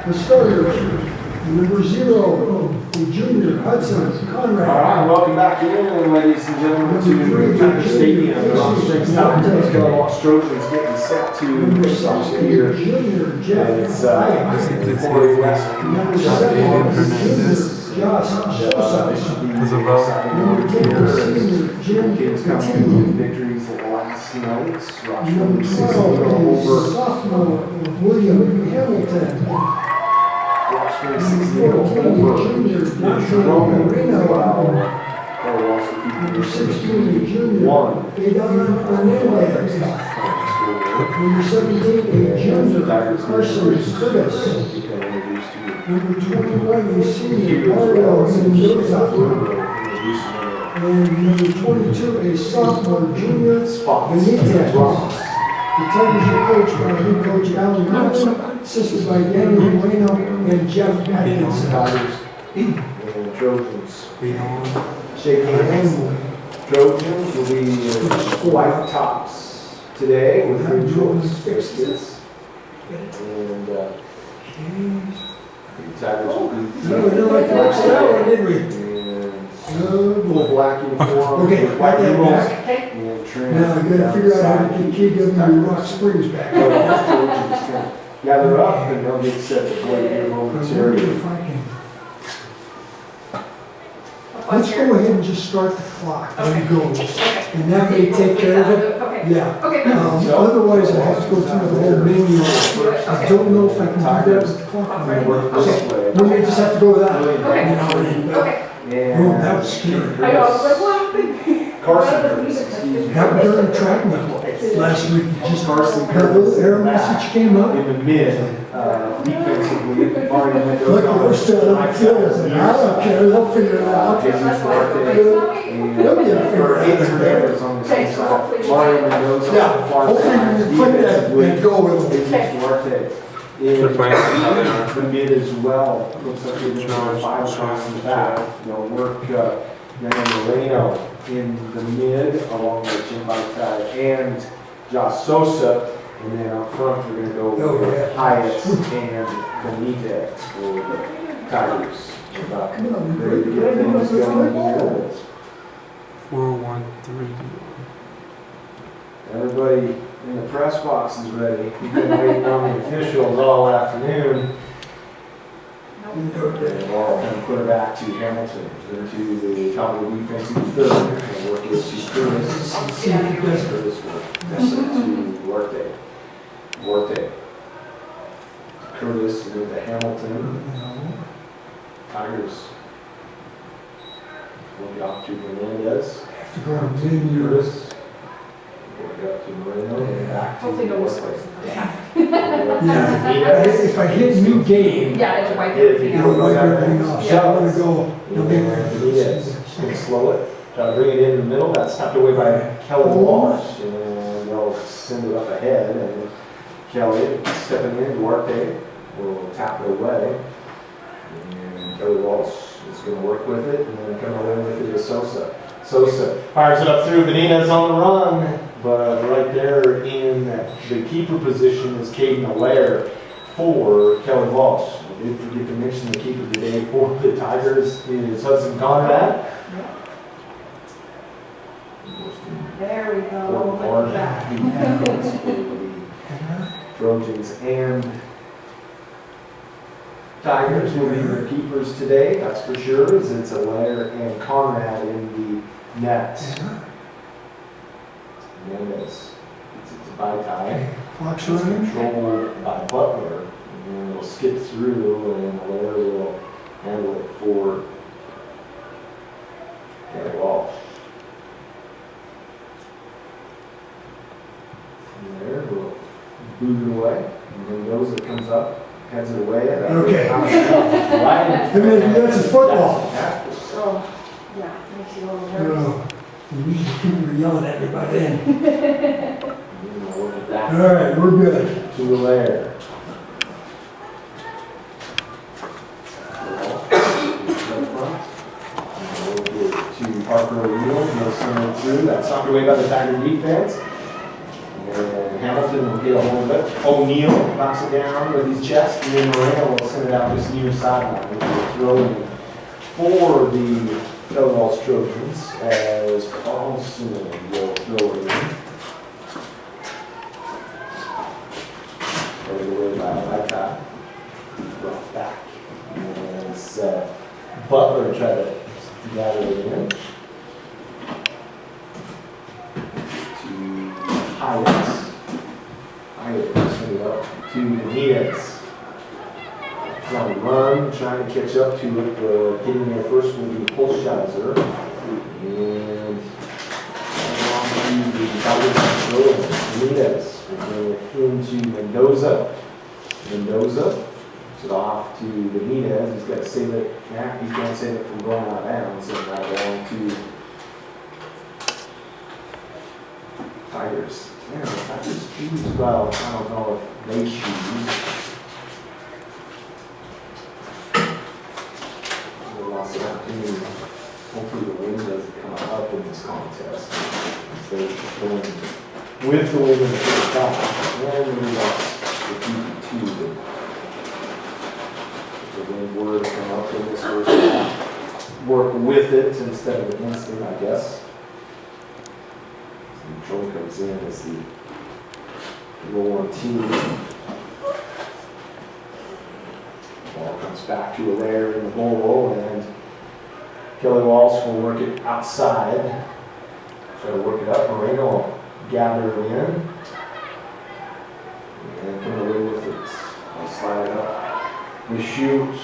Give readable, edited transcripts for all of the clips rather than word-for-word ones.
The starters, number 0, the junior, Hudson Conrad. All right, welcome back in, ladies and gentlemen, to Tiger Stadium. The Rock Springs Tigers, Kellogg's Trojans getting set to face off here. Junior, Jeff. It's Corey West. Number 7, Josh Sosa. As a vote. Number 10, senior, Jim Kids coming in Petit. with victories last night. Rock Number Springs 12 is over. sophomore, William Hamilton. Rock Springs 16 over. Junior, Roman Marino. Number Number 16, junior, One. Adon Hernandez. Number 17, a junior, Carson Curtis. Number 21, a senior, Mario Mendoza. And number 22, a sophomore, junior, Benitez. The Tigers are coached by head coach Alan Martin, assisted by Daniel Moreno and Jeff Atkinson. Tigers and Trojans. Shake hands. Trojans will be white tops today with green shorts, biscuits. And the Tigers will be No, we didn't like that style, did we? and No. full black uniform Okay, with white got that rules back. and trim. Now I gotta figure out how to get KW Rock Springs back. Trojans can gather up and they'll get set to play here momentarily. If I can. Let's go ahead and just start the clock when it goes. And that may take care of it. Okay. Yeah. Okay. Otherwise I have to go through the whole menu. I don't know if I can do that with the clock. Okay. We may just have to go with that. Okay. You know, Okay. Oh, that was scary. I know, I was like, what? Carson, excuse me. That during track meet last week, just Carson had a little error message came up. in the mid, defensively, Mario Mendoza. Look, we're still in the field, and I don't care, they'll figure it out. Jesus Duarte. They'll get it figured For 8 out. commanders on the same side. Mario Mendoza. Yeah, on the far hopefully side, we can put that and defensively, go with it. Jesus Duarte. They're playing In the mid as well. Looks like they're going to 5 shots in the back. They'll work Daniel Moreno in the mid along with Jim Baitai and Josh Sosa. And then up front, we're going to go Oh, with yeah. Hyatt and Benitez for the Tigers. Ready to get things going here. 4-1-3. Everybody in the press box is ready. We've been waiting on the officials all afternoon. And we'll kind of put it back to Hamilton, into the top of the defensive third. And work it to Curtis. See if he does it. Curtis will mess it to Duarte. Duarte. Curtis and into Hamilton. Tigers. Look off to Hernandez. Have to go on menu. Curtis. Work up to Moreno and back to Hopefully no Duarte. whispers. Yeah, if I hit new game, Yeah, it's white. it'll wipe everything off, so I wanna go. Yes, gonna slow it, try to bring it in the middle, that's tapped away by Kelly Walsh, and they'll send it up ahead, and Kelly stepping in, Duarte will tap it away, and Kelly Walsh is gonna work with it, and then come away with it is Sosa. Sosa fires it up through, Benitez on the run, but right there in the keeper position is Caden Allaire for Kelly Walsh. I did forget to mention the keeper today for the Tigers is Hudson Conrad. There we For go. Look Mark, at the that. Adams for the Trojans and Tigers will be their keepers today, that's for sure, as it's Allaire and Conrad in the net. Mendes, it's a bye tie. Clock's It's running. controlled by Butler, and then it'll skip through, and Allaire will handle it for Kelly Walsh. From there, we'll boot it away, and then Mendoza comes up, heads it away. Okay. Right. And then that's his football. Oh, yeah, makes you a little nervous. Oh, usually people were yelling at me by then. Look at that. All right, we're good. To Allaire. To Parker O'Neill, he'll send it through, that's knocked away by the Tiger defense. And Hamilton will get a hold of it. O'Neal knocks it down with his chest, and then Moreno will send it out just near sideline, which will throw in for the Kelly Walsh Trojans as Carlson will throw it in. Right away by Micah. Brought back. And it's Butler try to gather it in. To Hyatt. Hyatt send it up to Benitez. Trying to run, trying to catch up to it. Getting there first will be Holsheiser. And on to the Tigers. Benitez. Into Mendoza. Mendoza. So off to Benitez. He's got to save it. Yeah, he can't save it from going out of bounds. So now going to Tigers. Yeah, the Tigers choose well. I don't know if they choose. They lost an opportunity. Hopefully the wind doesn't come up in this contest. They're going with the wind in the first half. And we lost the DP2. If the wind were to come up in this first half, work with it instead of against it, I guess. Troy comes in as the number 1 team. Ball comes back to Allaire in the goal, and Kelly Walsh will work it outside. Try to work it up. Moreno will gather it in. And come away with it. I'll slide it up. We shoot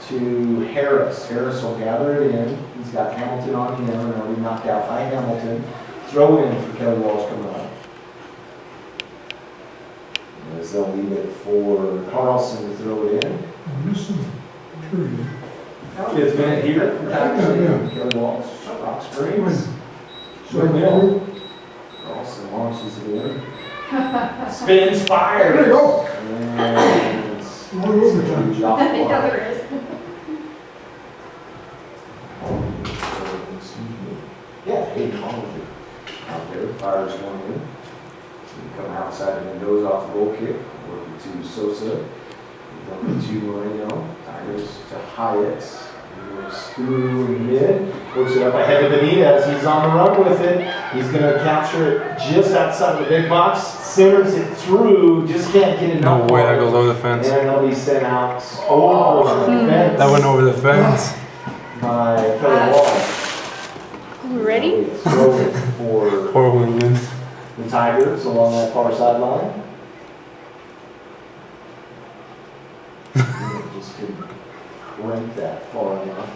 to Harris. Harris will gather it in. He's got Hamilton on him, and he'll be knocked out by Hamilton. Throw in for Kelly Walsh coming up. As they'll leave it for Carlson to throw it in. Period. 5th minute here for Tigers. Kelly Walsh, Rock Springs. So, Carlson launches it in. Spins, fires. there you go. And it's More overtime. off the Yeah, line. there is. Excuse me. Yeah, Hayden Hollinger out there, fires one in. Come outside of Mendoza off the goal kick, working to Sosa, working to Moreno, Tigers to Hyatt, works through in the mid, works it up ahead of Benitez, he's on the run with it, he's going to capture it just outside the big box, centers it through, just can't get No enough. way, that goes over the fence. And it'll be sent out over the fence. That went over the fence. By Kelly Walsh. Ready? Throw it for Poor Williams. the Tigers along that far sideline. Just couldn't rank that far enough.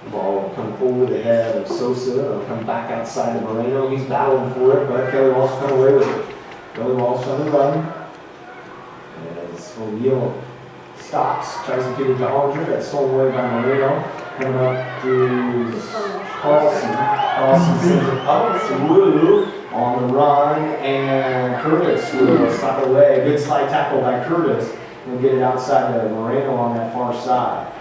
The ball will come over the head of Sosa. It'll come back outside of Moreno. He's battling for it, but Kelly Walsh come away with it. Kelly Walsh on the run. As O'Neal stops, tries to get it to Hollinger. That's stolen away by Moreno. Coming up through Carlson. Carlson sends it up through on the run, and Curtis will stop away. Good slide tackle by Curtis. We'll get it outside of Moreno on that far side.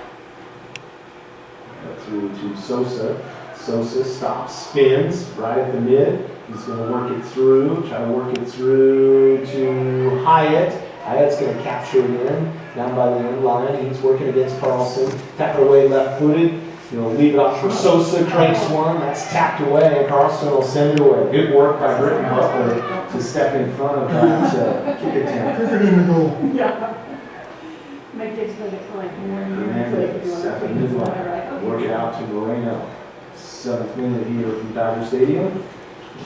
Through to Sosa. Sosa stops, spins right at the mid. He's going to work it through, try to work it through to Hyatt. Hyatt's going to capture it in, down by the end line. He's working against Carlson. Tackle away left-footed. He'll leave it up for Sosa, cranks one, that's tapped away, and Carlson will send it away. Good work by Britton Butler to step in front of that kick attempt. Kick it in the goal. Yeah. Make it like And second midline, work it out to Moreno. 7th minute here from Dodger Stadium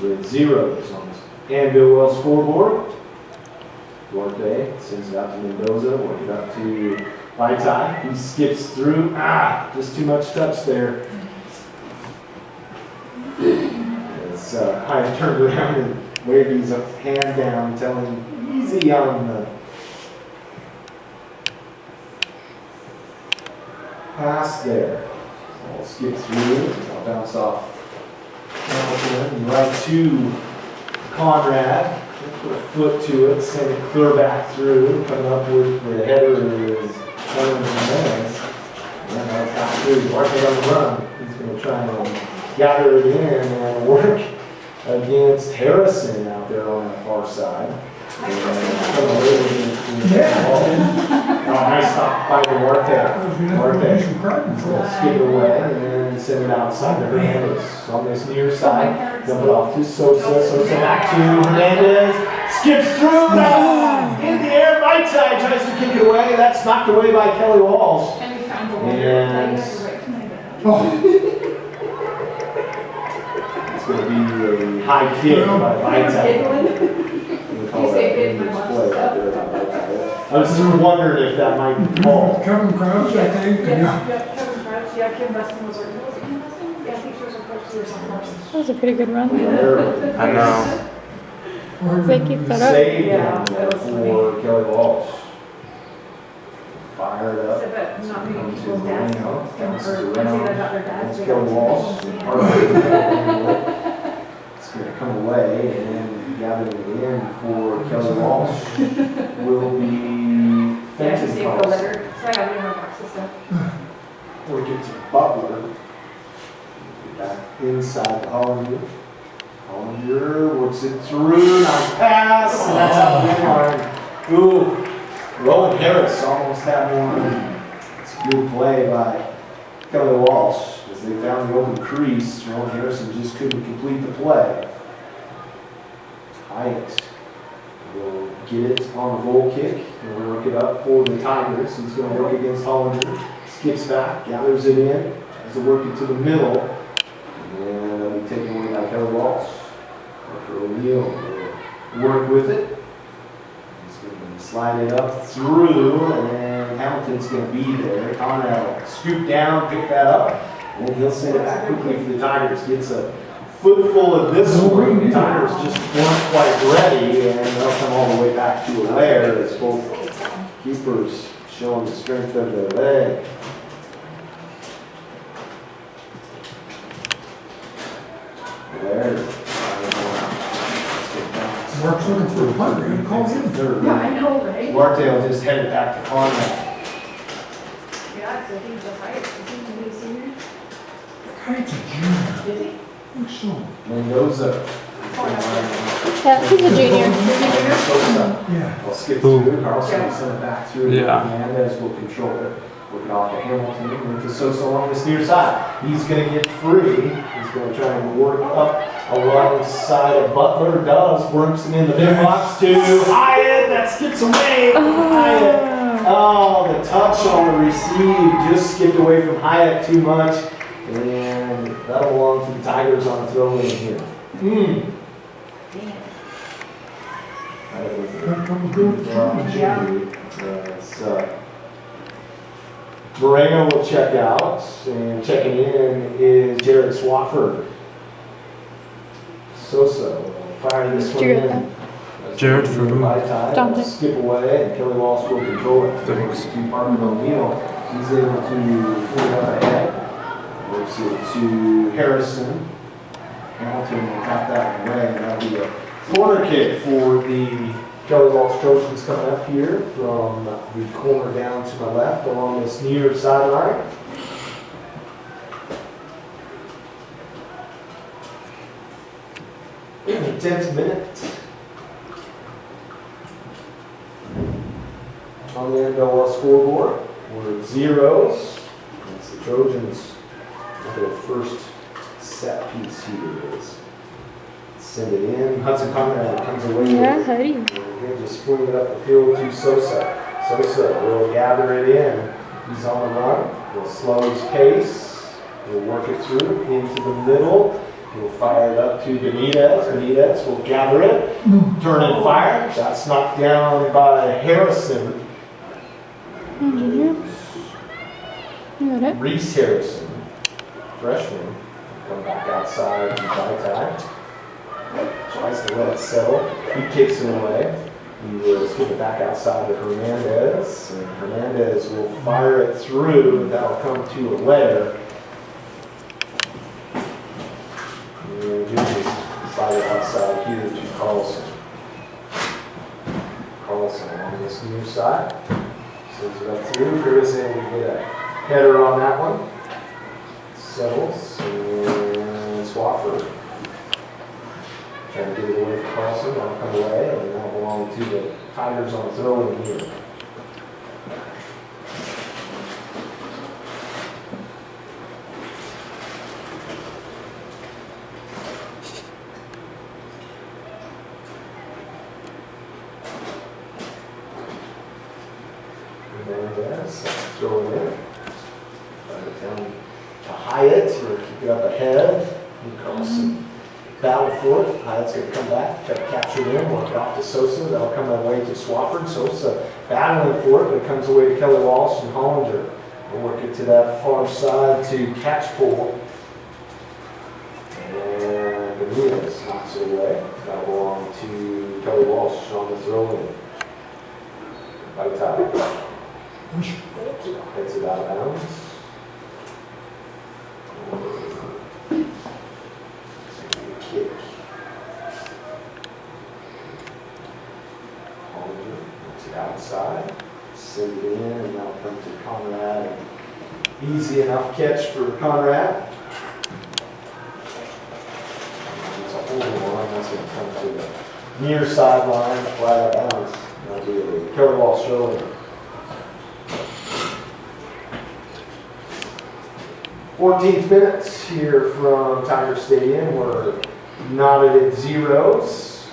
with zeros on the Anvil Well scoreboard. Duarte sends it out to Mendoza, work it up to Vaitai. He skips through. Just too much touch there. As Hyatt turned around and waved his hand down, telling him easy on the pass there. I'll skip through. I'll bounce off Hamilton right to Conrad. Put a foot to it, send it clear back through. Coming up with the header is Jimenez. And that's got through. Duarte on the run. He's going to try and gather it in and work against Harrison out there on the far side. Oh, nice stop by the I was gonna have to do some crowd control. Skip it away and send it outside. The Hernandez on this near side. Dump it off to Sosa. Sosa back to Hernandez. Skips through. That's in the air. Right side. Tries to kick it away. That's knocked away by Kelly Walsh. And we found the And it's going to be a high kick by Vita. You say big, my lunch I was just wondering if that might be called. Kevin Crouch, I think. Yeah, Kevin Crouch, yeah, Kim Weston was Kim Weston? Yeah, I think she was supposed to or something. That was a pretty good run. I know. If they keep that up. Saved Yeah, him that was for Kelly Walsh. Fired So, up. but not many Comes to people's the dads. ring, Or bounces I'd say around. that about their dads. It's they Kelly don't Walsh. see them. It's going to come away and then gathering it in for Kelly Walsh will be Yeah, to Fenton save the calls. litter. So I got it in my box and stuff. Work it to Butler. Back inside to Hollinger. Hollinger works it through, nice pass, and that's out the line. Ooh, Rowan Harris almost had one. It's a good play by Kelly Walsh as they found the open crease. Rowan Harrison just couldn't complete the play. Hyatt will get it on the goal kick and work it up for the Tigers. He's going to work against Hollinger. Skips back, gathers it in, tries to work it to the middle, and it'll be taken away by Kelly Walsh. Parker O'Neill will work with it. He's going to slide it up through, and Hamilton's going to be there. Connell scoop down, pick that up, and he'll send it back quickly for the Tigers. Gets a footful of this one. The Tigers just weren't quite ready, and they'll come all the way back to a lair as both keepers showing the strength of their leg. There. Mark's looking for a punter, you call him. Third. Yeah, I know, right? Martell just headed back to Conrad. Yeah, 'cause I think the highest, is he gonna be a senior? Kite's a junior. Is he? I think so. Mendoza. Yeah, he's a junior. Sosa. Yeah. I'll skip Who? through. Carlson will send it back through. Yeah. Hernandez will control it. Work it off to Hamilton. And to Sosa along this near side. He's going to get free. He's going to try and work up alongside of Butler. Does. Works it in the big box to Hyatt. That skips away from Hyatt. Oh, the touch on the receive just skipped away from Hyatt too much. And that'll belong to the Tigers on the throw in here. That was a That comes good. So, Moreno will check out, and checking in is Jared Swafford. Sosa will fire this one Jared. in. Jared for who? Johnson. Skip away, and Kelly Walsh will control it. Thanks. To Parker O'Neill. He's able to pull it up ahead. Works it to Harrison. Hamilton will tap that away, and that'll be a corner kick for the Kelly Walsh Trojans coming up here from the corner down to my left along this near sideline. In the 10th minute. On the NWL scoreboard, we're zeros. It's the Trojans with their first set piece here. Send it in. Hudson Conrad comes away with Yeah, it. Huddy. And he'll just fling it up the field to Sosa. Sosa will gather it in. He's on the run. He'll slow his pace. He'll work it through into the middle. He'll fire it up to Benitez. Benitez will gather it. Turn and fire. That's knocked down by Harrison. Yeah, junior. You got it. Reese Harrison, freshman, come back outside to Vita. Tries to let it settle. He kicks it away. He will skip it back outside to Hernandez. And Hernandez will fire it through. That'll come to a lair. And he'll just slide it outside here to Carlson. Carlson on this near side. Sends it up through. Curtis able to get a header on that one. Settles. And Swafford. Trying to get it away from Carlson, that'll come away, and that'll belong to the Tigers on the throw-in here. Hernandez, throw it in. Try it down to Hyatt, or keep it up ahead. And Carlson battle for it. Hyatt's going to come back, try to capture it in, work it off to Sosa. That'll come away to Swafford. Sosa battling for it, but it comes away to Kelly Walsh and Hollinger. We'll work it to that far side to Catchpole. And Benitez knocks it away. That'll belong to Kelly Walsh on the throw-in. By top. Heads it out of bounds. Kick. Hollinger knocks it outside. Send it in, and that'll come to Conrad. Easy enough catch for Conrad. It's a holding line. That's going to come to the near sideline, right out of bounds. That'll be a Kelly Walsh throw-in. 14th minutes here from Tiger Stadium. We're knotted at zeros.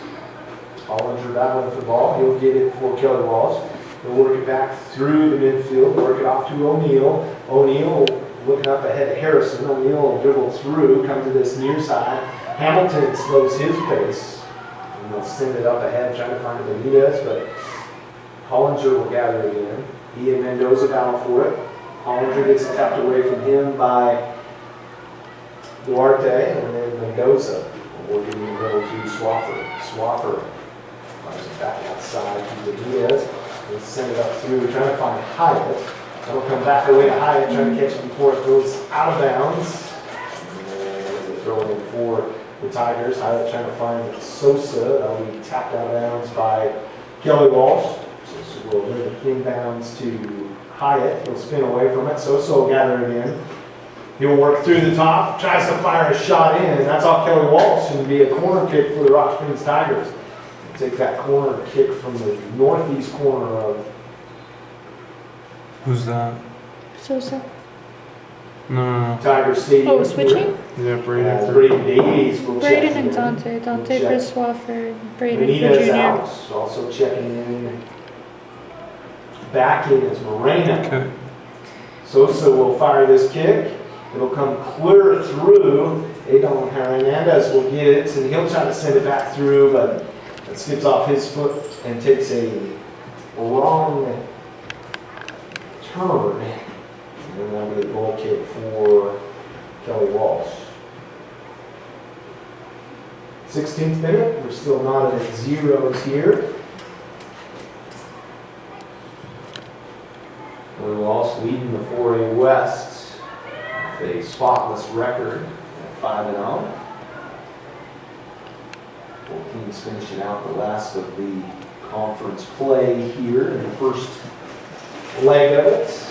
Hollinger battling for the ball. He'll get it for Kelly Walsh. He'll work it back through the midfield, work it off to O'Neal. O'Neal looking up ahead of Harrison. O'Neal will dribble through, come to this near side. Hamilton slows his pace. And they'll send it up ahead, trying to find Benitez, but Hollinger will gather it in. He and Mendoza battle for it. Hollinger gets it tapped away from him by Duarte, and then Mendoza working in the middle to Swafford. Swafford fires it back outside to Benitez. We'll send it up through, trying to find Hyatt. That'll come back away to Hyatt, trying to catch it before it goes out of bounds. And they throw it in for the Tigers. Hyatt trying to find Sosa. That'll be tapped out of bounds by Kelly Walsh. Sosa will move it inbounds to Hyatt. He'll spin away from it. Sosa will gather it in. He'll work through the top, tries to fire a shot in, and that's off Kelly Walsh, and be a corner kick for the Rock Springs Tigers. Take that corner kick from the northeast corner of Who's that? Sosa. No. Tiger Stadium. Oh, switching? Yeah, Brady. Braden Davies will check Braden and in. Dante. Dante Check. for Swafford. Braden for Benitez Junior. out, also checking in. Back in is Moreno. Okay. Sosa will fire this kick. It'll come clear through. Adon Hernandez will get it, and he'll try to send it back through, but it skips off his foot and takes a long turn. And that'll be a goal kick for Kelly Walsh. 16th minute, we're still knotted at zeros here. Kelly Walsh leading the 4A West with a spotless record at 5-0. 4 teams finishing out the last of the conference play here in the first leg of it.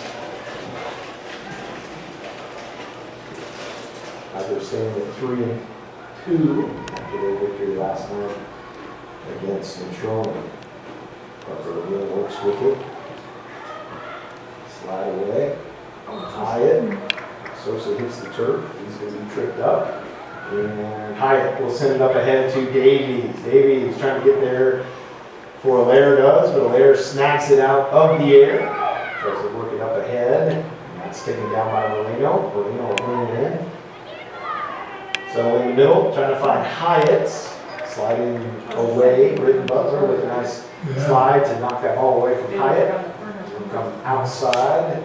They're staying at 3-2 after their victory last night against Neutrona. Butler really works with it. Slide away. Hyatt. Sosa hits the turf. He's going to be tripped up. And Hyatt will send it up ahead to Davies. Davies trying to get there before Allaire does, but Allaire snags it out of the air. Tries to work it up ahead. And that's taken down by Moreno. Moreno will bring it in. So in the middle, trying to find Hyatt. Sliding away. Britton Butler with a nice slide to knock that ball away from Hyatt. Come outside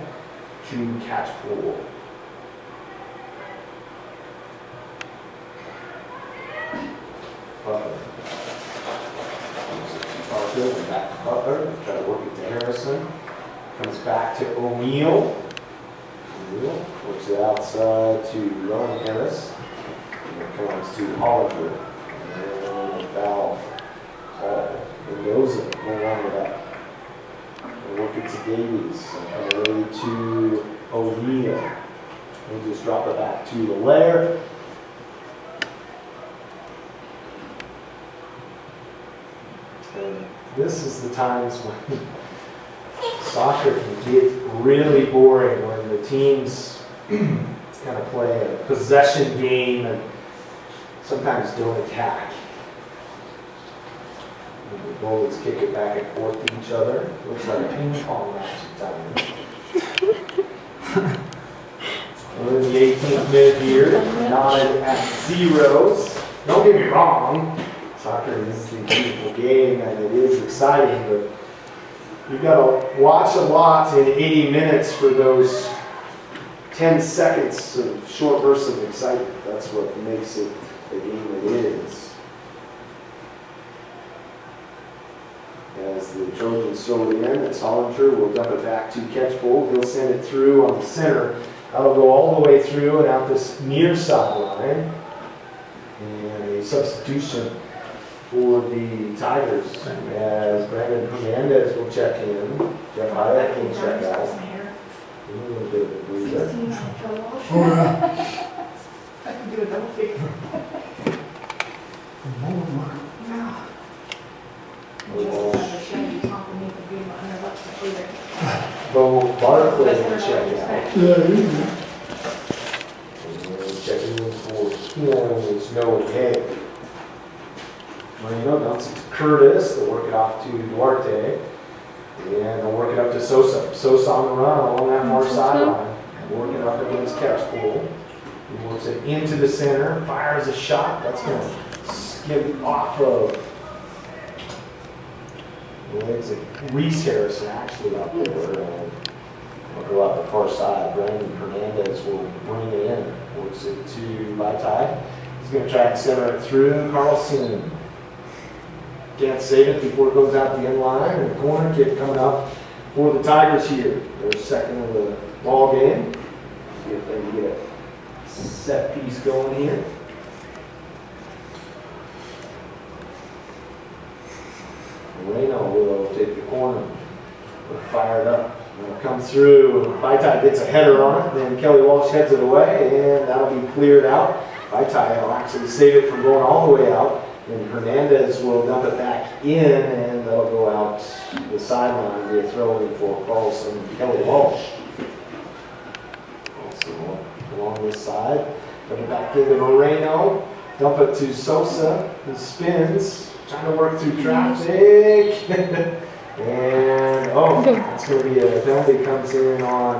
to Catchpole. Butler. And back to Butler. Try to work it to Harrison. Comes back to O'Neal. O'Neal works it outside to Rowan Harris. And it comes to Hollinger. And foul. Mendoza no longer that. Work it to Davies, and away to O'Neal. We'll just drop it back to Allaire. this is the times when soccer can get really boring, when the teams kind of play a possession game and sometimes don't attack. And the goalies kick it back and forth to each other. Looks like a ping pong match at times. We're in the 18th minute here, knotted at zeros. Don't get me wrong, soccer is a beautiful game and it is exciting, but you've got to watch a lot in 80 minutes for those 10 seconds of short bursts of excitement. That's what makes it the game it is. As the Trojans throw it in, as Hollinger will dump it back to Catchpole. He'll send it through on the center. That'll go all the way through and out this near sideline. And a substitution for the Tigers as Brandon Hernandez will check in. Jeff Hyatt will check out. A little bit of a breather. Oh, yeah. I can do a double take. Bo Barkley will check out. Yeah, easy. And checking in for him is Noah Hay. Marino dumps it to Curtis. They'll work it off to Duarte. And they'll work it up to Sosa. Sosa on the run along that far sideline. And work it up against Catchpole. He works it into the center. Fires a shot. That's going to skip off of legs of Reese Harrison actually up there. And we'll go out the far side. Brandon Hernandez will bring it in. Works it to Vaitai. He's going to try and center it through. Carlson can't save it before it goes out the end line. And the corner kick coming up for the Tigers here. Their second of the ball game. See if they can get a set piece going here. Moreno will take the corner. We'll fire it up. It'll come through. Vaitai gets a header on it. Then Kelly Walsh heads it away, and that'll be cleared out. Vaitai will actually save it from going all the way out. And Hernandez will dump it back in, and that'll go out the sideline. Be a throw in for Carlson and Kelly Walsh. Also along this side. Dump it back into Moreno. Dump it to Sosa, who spins. Trying to work through traffic. And, that's going to be a penalty comes in on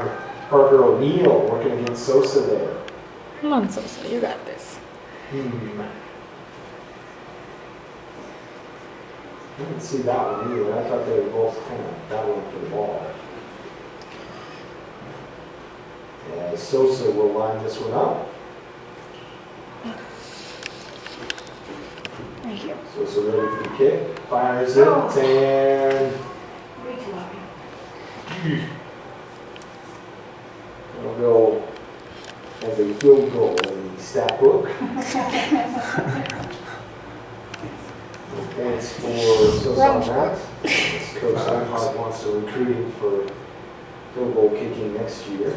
Parker O'Neill working against Sosa there. Come on, Sosa, you got this. I didn't see that one either. I thought they were both kind of battling for the ball. Yeah, Sosa will line this one up. Right here. Sosa ready for the kick. Fires it and Way too happy. it'll go as a field goal in the stat book. No points for Sosa on that. As Coach Steinhardt wants to recruit him for field goal kicking next year.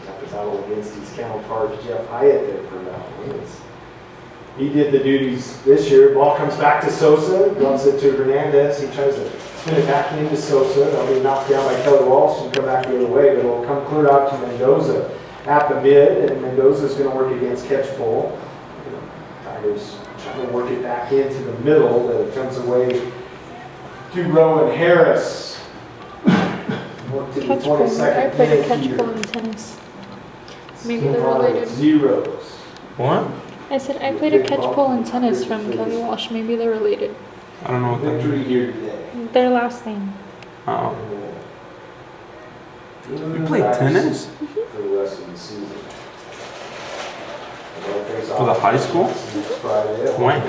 After battle against his counterpart Jeff Hyatt there for that one. He did the duties this year. Ball comes back to Sosa, dumps it to Hernandez. He tries to spin it back into Sosa. That'll be knocked down by Kelly Walsh and come back the other way, but it'll come clear out to Mendoza at the mid, and Mendoza's going to work against Catchpole. Tigers trying to work it back into the middle, but it comes away to Rowan Harris. Work to the Catchpole. 22nd I played a minute here. catchpole in tennis. Maybe Still they're on related. zeros. What? I said I played a catchpole in tennis from Kelly Walsh. Maybe they're related. I don't know what that Victory means. here today. Their last name. Oh. You played tennis? For the rest of the season. For the high school? When?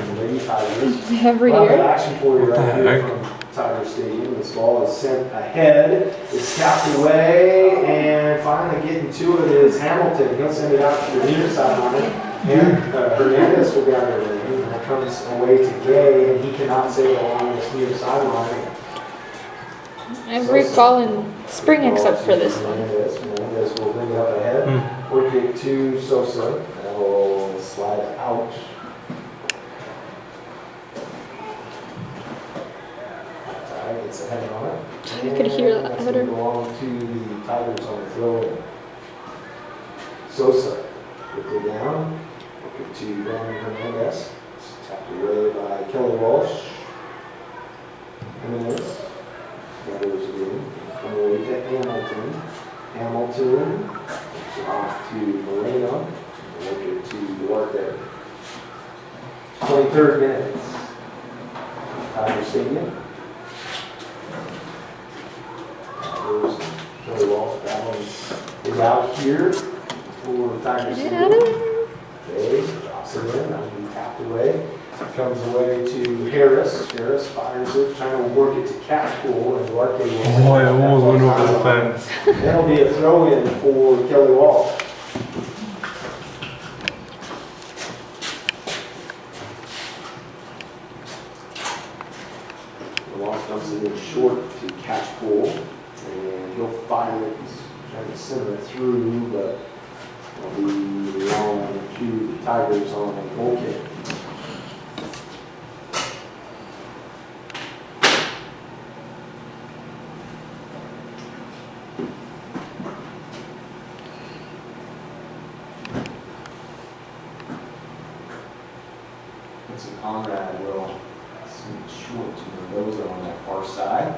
Every Well, year. action for you What the right here heck? from Tiger Stadium. This ball is sent ahead. It's tapped away, and finally getting to it is Hamilton. He'll send it out to the near sideline. And Hernandez will be out there with him. And it comes away to Gay, and he cannot save it along this near sideline. Every fall and spring except for this one. Hernandez will bring it up ahead. Work it to Sosa. That will slide out. You could hear that That's better. gonna belong to the Tigers on the throw in. Sosa, quickly down, work to Brandon Hernandez, it's tapped away by Kelly Walsh. Hernandez, gathers it in, come away to Hamilton. Hamilton, off to Moreno, work it to Duarte. 23rd minute, Tiger Stadium. Tigers, Kelly Walsh battling it out here for the Tiger Get out of Stadium. there. Okay, drops it in, that'll be tapped away. Comes away to Harris. Harris fires it, trying to work it to Catpool, and Duarte will. Oh, I almost went over the fence. That'll be a throw-in for Kelly Walsh. Walsh dumps it in short to Catpool, and he'll fire it, trying to center it through, but it'll be long to the Tigers on a goal kick. Vincent Conrad will swing it short to Mendoza on that far side.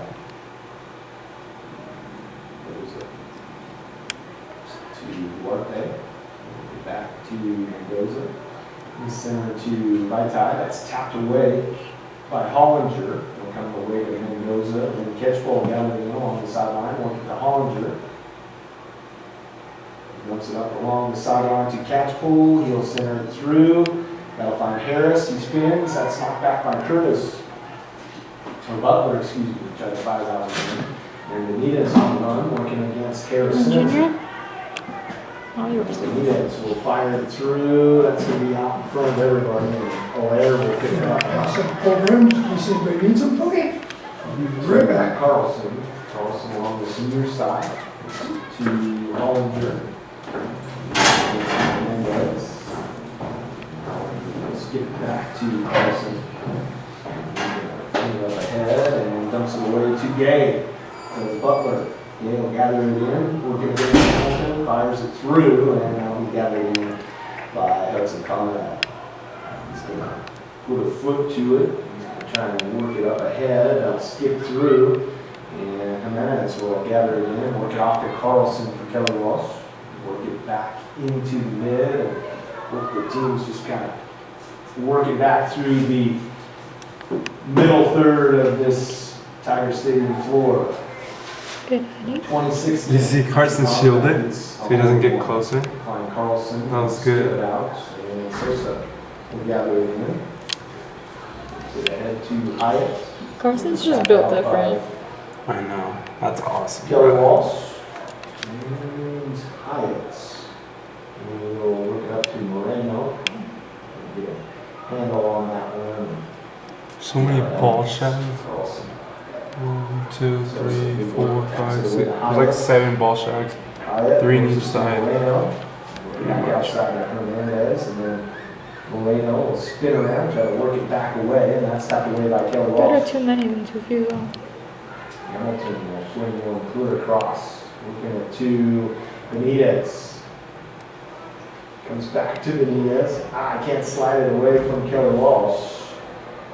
Mendoza to Duarte. Back to Mendoza. He's center to Vaitai. That's tapped away by Hollinger. It'll come away to Mendoza. And the catch ball gathering along the sideline. Working to Hollinger. Dumps it up along the sideline to Catchpool. He'll center it through. That'll find Harris. He spins. That's knocked back by Curtis. Or Butler, excuse me. Try to fire that one in. And Benitez on the run, working against Harrison. Junior? Oh, you were asleep. Benitez will fire it through. That's going to be out in front of everybody. And O'Hare will pick it up. I said, program, he said, we need some, okay. I'll be right back. Carlson. Carlson along the senior side to Hollinger. Menendez. Let's get back to Carlson. Bring it up ahead and dumps it away to Gay. So Butler. Gay will gather it in. Working against Hamilton. Fires it through, and now he gathered in by Hudson Conrad. He's going to put a foot to it. He's going to try and work it up ahead. They'll skip through. And Jimenez will gather it in, work it off to Carlson for Kelly Walsh. Work it back into the mid. And work the teams just kind of working back through the middle third of this Tiger Stadium floor. Good honey. 26. Did you see Carson shielded so he doesn't get closer? Find Carlson. That was good. Skip it out, and Sosa will gather it in. So they head to Hyatt. Carson's just built different. I know. That's awesome. Kelly Walsh and Hyatt. And we'll work it up to Moreno. Get a handle on that one. So many ball shots. Carlson. 1, 2, 3, 4, 5, 6. There's like 7 ball sharks. Hyatt 3 in each versus side. Moreno. Back outside of Hernandez, and then Moreno will spin around, try to work it back away, and that's tapped away by Kelly Better Walsh. too many than too few though. Hamilton will swing one clear across. Working it to Benitez. Comes back to Benitez. I can't slide it away from Kelly Walsh.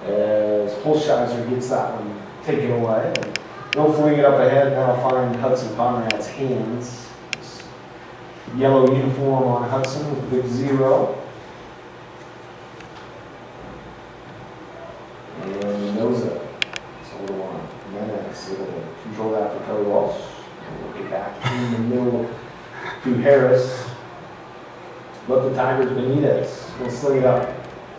As Holsheiser gets that one taken away. And they'll fling it up ahead, and that'll find Hudson Conrad's hands. Yellow uniform on Hudson with the big 0. And Mendoza. So the one. Menendez able to control that for Kelly Walsh. And work it back in the middle to Harris. But the Tigers, Benitez will sling it up.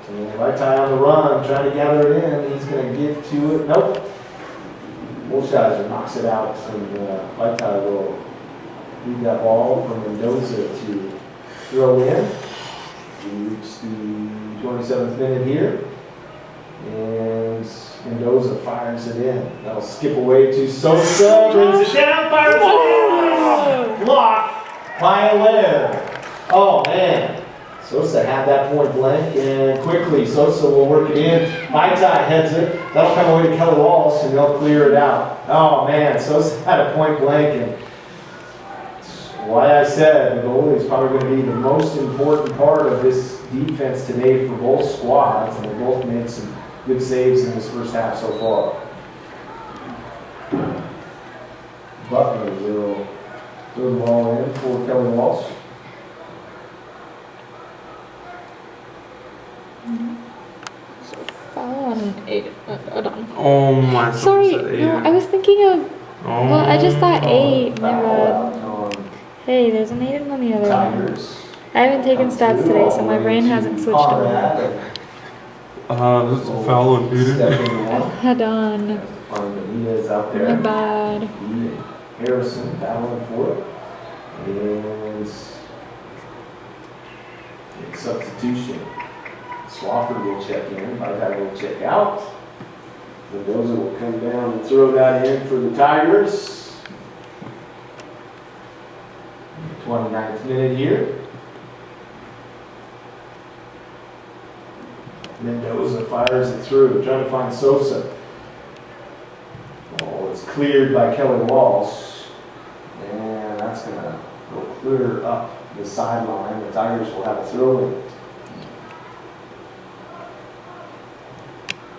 And right tie on the run, trying to gather it in. He's going to get to it. Nope. Holsheiser knocks it out, and right tie will lead that ball from Mendoza to throw in. We reach the 27th minute here. And Mendoza fires it in. That'll skip away to Sosa. Brings it down, fires it in. Blocked by 11. Oh, man. Sosa had that point blank, and quickly Sosa will work it in. Vaitai heads it. That'll come away to Kelly Walsh, and they'll clear it out. Oh man, Sosa had a point blank, and why I said the goalie is probably going to be the most important part of this defense today for both squads, and they both made some good saves in this first half so far. Butler will throw the ball in for Kelly Walsh. So foul on Aiden. Adon. Oh my. Sorry, someone said no, eight. I was thinking of. Well, I just thought 8. My Foul bad. out on Hey, there's an Aiden on the other one. Tigers. I haven't taken stats today, so my brain hasn't switched over. This is a foul on Eden. Adon. Armenia's out My there. bad. He and Harrison battling for it. And substitution. Swafford will check in. Vaitai will check out. Mendoza will come down and throw that in for the Tigers. 29th minute here. Mendoza fires it through, trying to find Sosa. Oh, it's cleared by Kelly Walsh. And that's going to go clear up the sideline. The Tigers will have a throw in.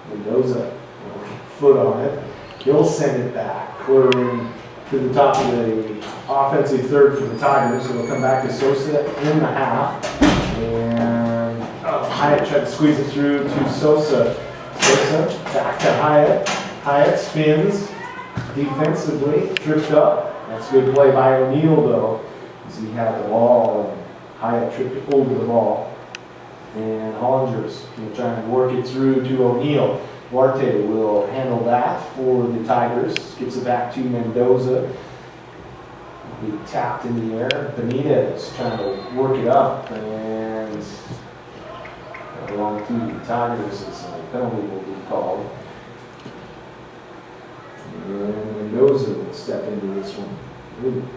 Mendoza, foot on it. He'll send it back, clearing to the top of the offensive third for the Tigers. It'll come back to Sosa in the half. And Hyatt tried to squeeze it through to Sosa. Sosa back to Hyatt. Hyatt spins defensively, tripped up. That's a good play by O'Neal though, as he had the ball and Hyatt tripped over the ball. And Hollinger's going to try and work it through to O'Neal. Duarte will handle that for the Tigers. Gives it back to Mendoza. Be tapped in the air. Benitez trying to work it up and along to the Tigers as a penalty will be called. And Mendoza will step into this one. Ooh.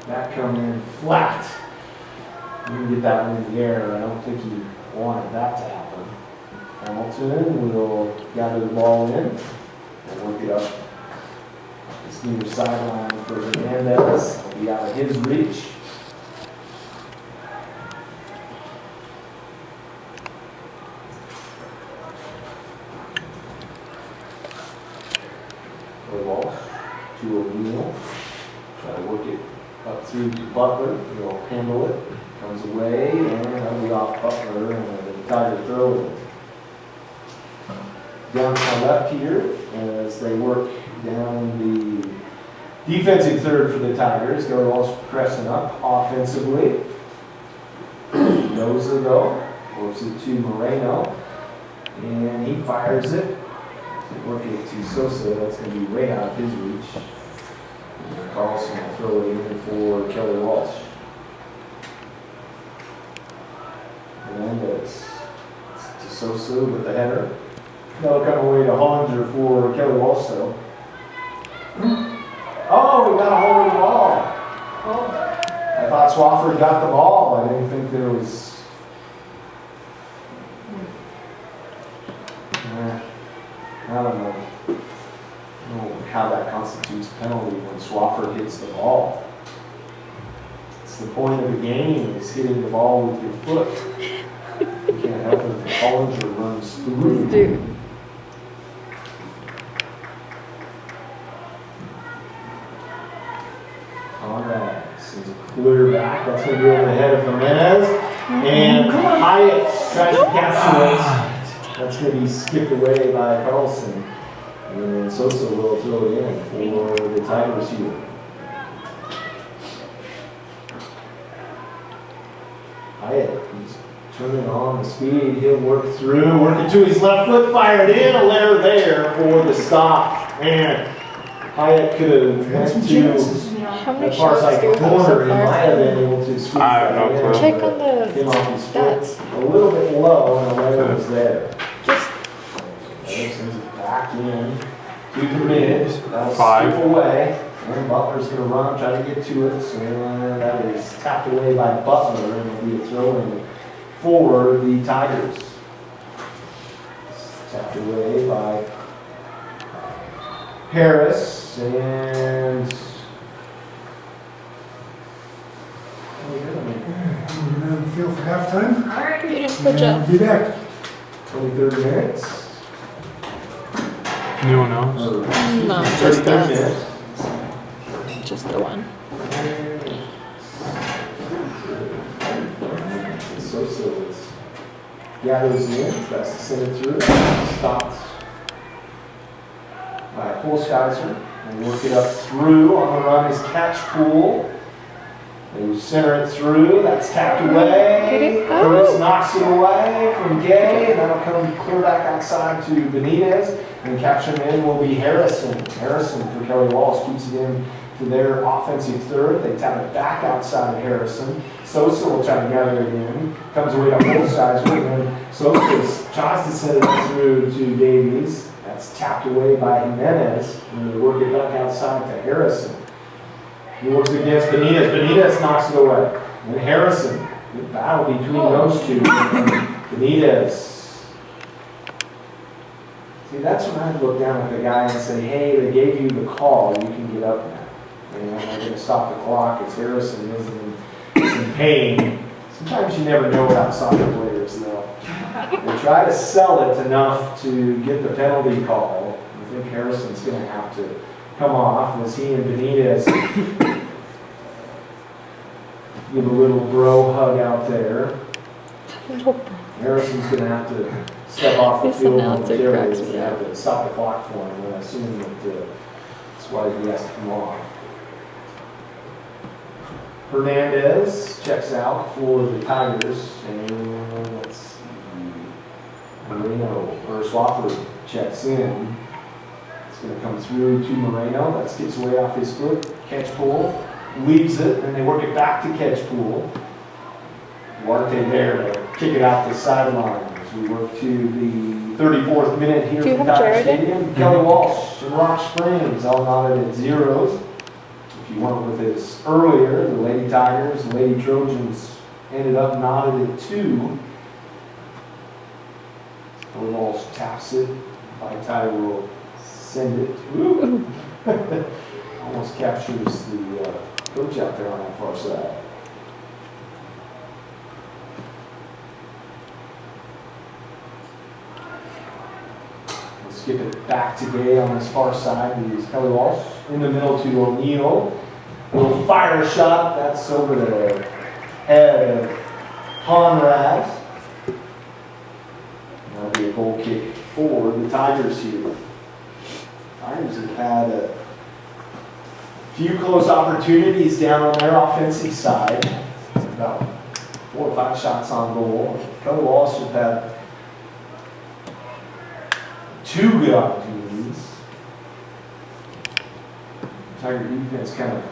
That come in flat. You can get that one in the air. I don't think he wanted that to happen. Hamilton will gather the ball in and work it up. This near sideline for Hernandez. It'll be out of his reach. Walsh to O'Neal. Try to work it up through to Butler. He'll handle it. Comes away and that'll be off Butler and the Tiger throw it. Down to my left here as they work down the defensive third for the Tigers. Kelly Walsh pressing up offensively. Mendoza though, works it to Moreno. And he fires it. Working it to Sosa, that's going to be way out of his reach. And Carlson will throw it in for Kelly Walsh. Hernandez to Sosa with the header. That'll come away to Hollinger for Kelly Walsh though. Oh, we got a hold of the ball. I thought Swafford got the ball. I didn't think there was... I don't know how that constitutes a penalty when Swafford hits the ball. It's the point of the game is hitting the ball with your foot. You can't help it if Hollinger runs through. Dude. Alright, sends a clear back. That's going to be over the head of Jimenez. And Hyatt tries to capture it. That's going to be skipped away by Carlson. And Sosa will throw it in for the Tigers here. Hyatt, he's turning on the speed. He'll work through, working to his left foot, fired in. A layer there for the stop. And Hyatt could have went to How many as far as shots like do we have corner. so He might far? have been able to squeeze I have that no in. clue. Check on the Came off his stats. foot a little bit low, and a layer was there. Just Sends it back in to the mid. That'll 5. skip away. And Butler's going to run, try to get to it. So that is tapped away by Butler, and it'll be a throw in for the Tigers. Tapped away by Harris, and We're on the field for halftime. All right. Beautiful And job. we'll be back. 23rd minutes. Anyone else? Or No, 33rd just that. minute. Just the one. So it's gathers in, tries to send it through, stopped by Holzheiser, and work it up through. On the run is catch pool. They center it through, that's tapped away. Get it? Curtis Oh. knocks it away from Gay, and that'll come clear back outside to Benitez. And catching in will be Harrison. Harrison for Kelly Walsh keeps it in to their offensive third. They tap it back outside of Harrison. Sosa will try to gather it in. Comes away to Holzheiser, and then Sosa tries to send it through to Davies. That's tapped away by Jimenez, and they work it back outside to Harrison. He works against Benitez. Benitez knocks it away. And Harrison, good battle between those two. Benitez. See, that's when I look down at the guy and say, hey, they gave you the call, you can get up now. You know, they're going to stop the clock as Harrison is in pain. Sometimes you never know about soccer players, though. They try to sell it enough to get the penalty call. I think Harrison's going to have to come off as he and Benitez give a little bro hug out there. Harrison's going to have to step off the This field announcer momentarily. cracks me They have up. to stop the clock for him, and I assume that that's why he has to come off. Hernandez checks out for the Tigers, and let's see, Moreno, or Swafford checks in. It's going to come through to Moreno, that skips away off his foot, catch pool, leaves it, and they work it back to catch pool. Duarte there to kick it out the sideline as we work to the 34th minute here Do you at have Tiger Jared in? Stadium. Kelly Walsh and Rock Springs all knotted at zeros. If you went with this earlier, the Lady Tigers, the Lady Trojans ended up knotted at 2. Kelly Walsh taps it. By Ty will send it. Ooh. Almost captures the coach out there on that far side. Skip it back to Gay on his far side. He's Kelly Walsh in the middle to O'Neal. Little fire shot. That's over the head of Conrad. That'll be a goal kick for the Tigers here. Tigers have had a few close opportunities down on their offensive side. About 4 or 5 shots on goal. Kelly Walsh have had 2 good opportunities. Tiger defense kind of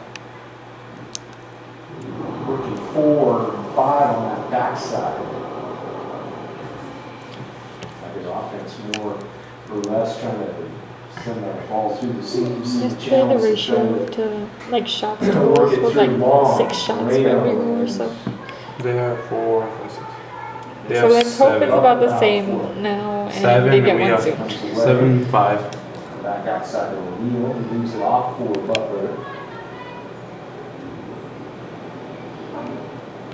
working 4 and 5 on that backside. Tiger's offense more or less trying to send that ball through the seams. Yesterday the ratio to like shots to Work goals it was through like long. 6 shots for Moreno. every goal or so. They have 4 or 6. They So have let's hope it's 7. about the same now and 7, they get and we one have soon. 7, 5. Back outside of O'Neal, he moves it off for Butler.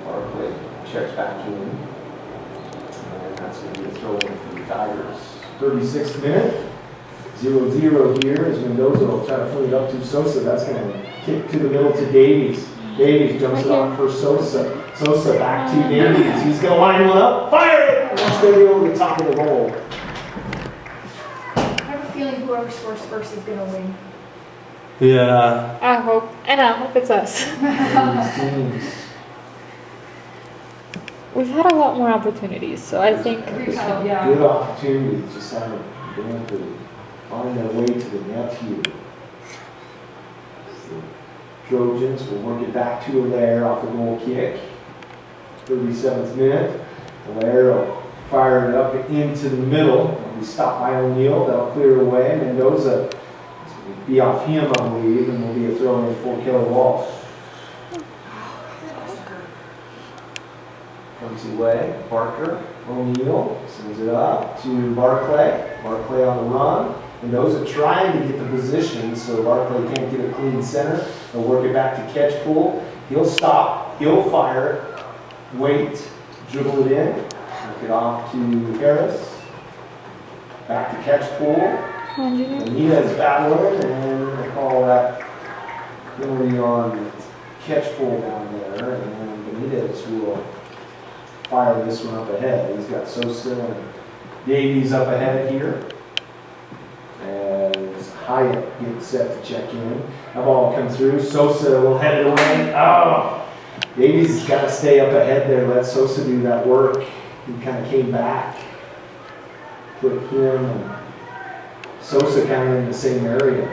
Barkley checks back to him. And that's going to be a throw in for the Tigers. 36th minute. 0-0 here as Mendoza will try to fling it up to Sosa. That's going to kick to the middle to Davies. Davies jumps it off for Sosa. Sosa back to Davies. He's going to line one up. Fire it! And that's going to be over the top of the goal. I have a feeling whoever scores first is gonna win. Yeah. I hope it's us. These teams. We've had a lot more opportunities, so I think we We've had, can. yeah. Good opportunity, just haven't been able to find their way to the net here. So, Trojans will work it back to Allaire off the goal kick. 37th minute. Allaire will fire it up into the middle. It'll be stopped by O'Neal. That'll clear it away. Mendoza will be off him, I believe, and will be a throw in for Kelly Walsh. comes away. Parker, O'Neal sends it up to Barclay. Barclay on the run. And those are trying to get the position so Barclay can't get a clean center. They'll work it back to catch pool. He'll stop. He'll fire. Wait. Dribble it in. Work it off to Harris. Back to catch pool. Benitez battling, and I call that penalty on catch pool down there. And Benitez will fire this one up ahead. He's got Sosa and Davies up ahead here. As Hyatt gets set to check in. That ball comes through. Sosa will head it away. Oh! Davies has got to stay up ahead there. Let Sosa do that work. He kind of came back. Put him and Sosa kind of in the same area.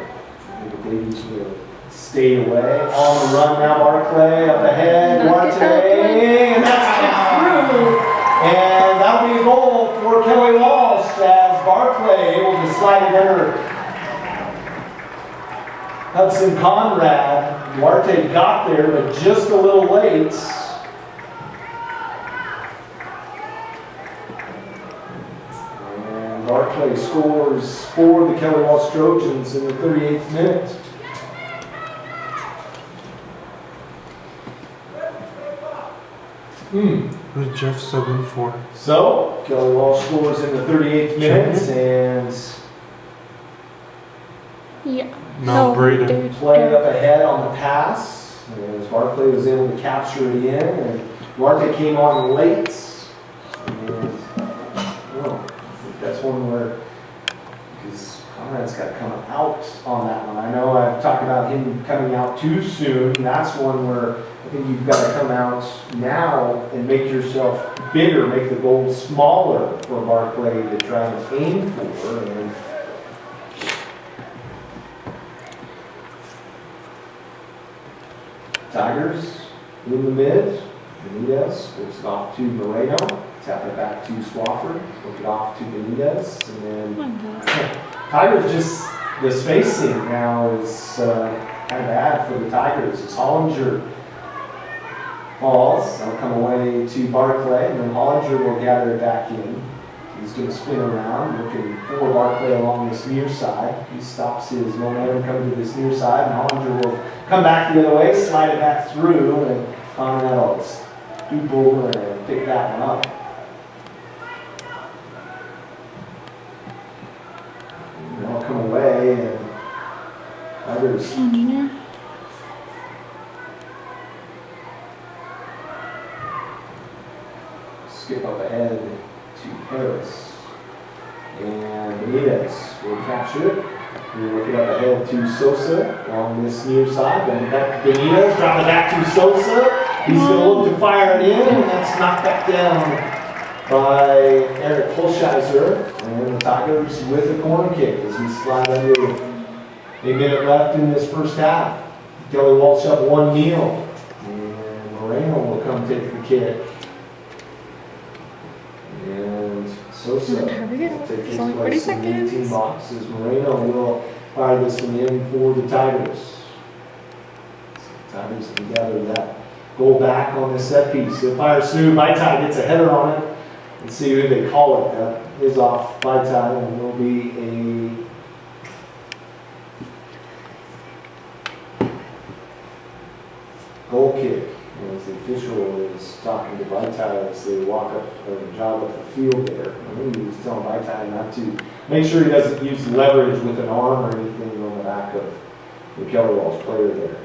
I think Davies will stay away. On the run now, Barclay up ahead. Duarte. And that's kicked through. And that'll be a goal for Kelly Walsh as Barclay able to slide it under Hudson Conrad. Duarte got there, but just a little late. And Barclay scores for the Kelly Walsh Trojans in the 38th minute. Who's Jeff subbing for? So, Kelly Walsh scores in the 38th minute, and Yeah. No, Braden. dude. play up ahead on the pass. As Barclay was able to capture it in, and Duarte came on late. And I think that's one where, because Conrad's got to come out on that one. I know I've talked about him coming out too soon. That's one where I think you've got to come out now and make yourself bigger, make the goal smaller for Barclay to try and aim for. And Tigers in the mid. Benitez works it off to Moreno. Tap it back to Swafford. Work it off to Benitez. And then Tigers just, the spacing now is kind of bad for the Tigers. As Hollinger falls, that'll come away to Barclay, and then Hollinger will gather it back in. He's going to spin around, looking for Barclay along this near side. He stops his momentum coming to this near side, and Hollinger will come back the other way, slide it back through, and Conrad will stoop over and pick that one up. And they'll come away, and Tigers Engineer. skip up ahead to Harris. And Benitez will capture it. We'll work it up ahead to Sosa on this near side. Then back to Benitez, drop it back to Sosa. He's going to look to fire it in, and that's knocked back down by Eric Holsheiser. And the Tigers with a corner kick as we slide under a minute left in this first half. Kelly Walsh up 1-0. And Moreno will come take the kick. And Sosa Hurry it will up. take It's his only 40 place in the 18 seconds. box as Moreno will fire this one in for the Tigers. Tigers can gather that goal back on this set piece. If fires through, Vaitai gets a header on it. Let's see who they call it. That is off Vaitai, and will be a goal kick. As the official is talking to Vaitai as they walk up or jog up the field there. I think he was telling Vaitai not to make sure he doesn't use leverage with an arm or anything on the back of the Kelly Walsh player there.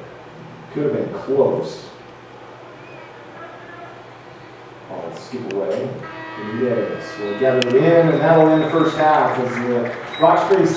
Could have been close. I'll skip away. Yes, we'll gather it in, and that'll end the first half as the Rock Springs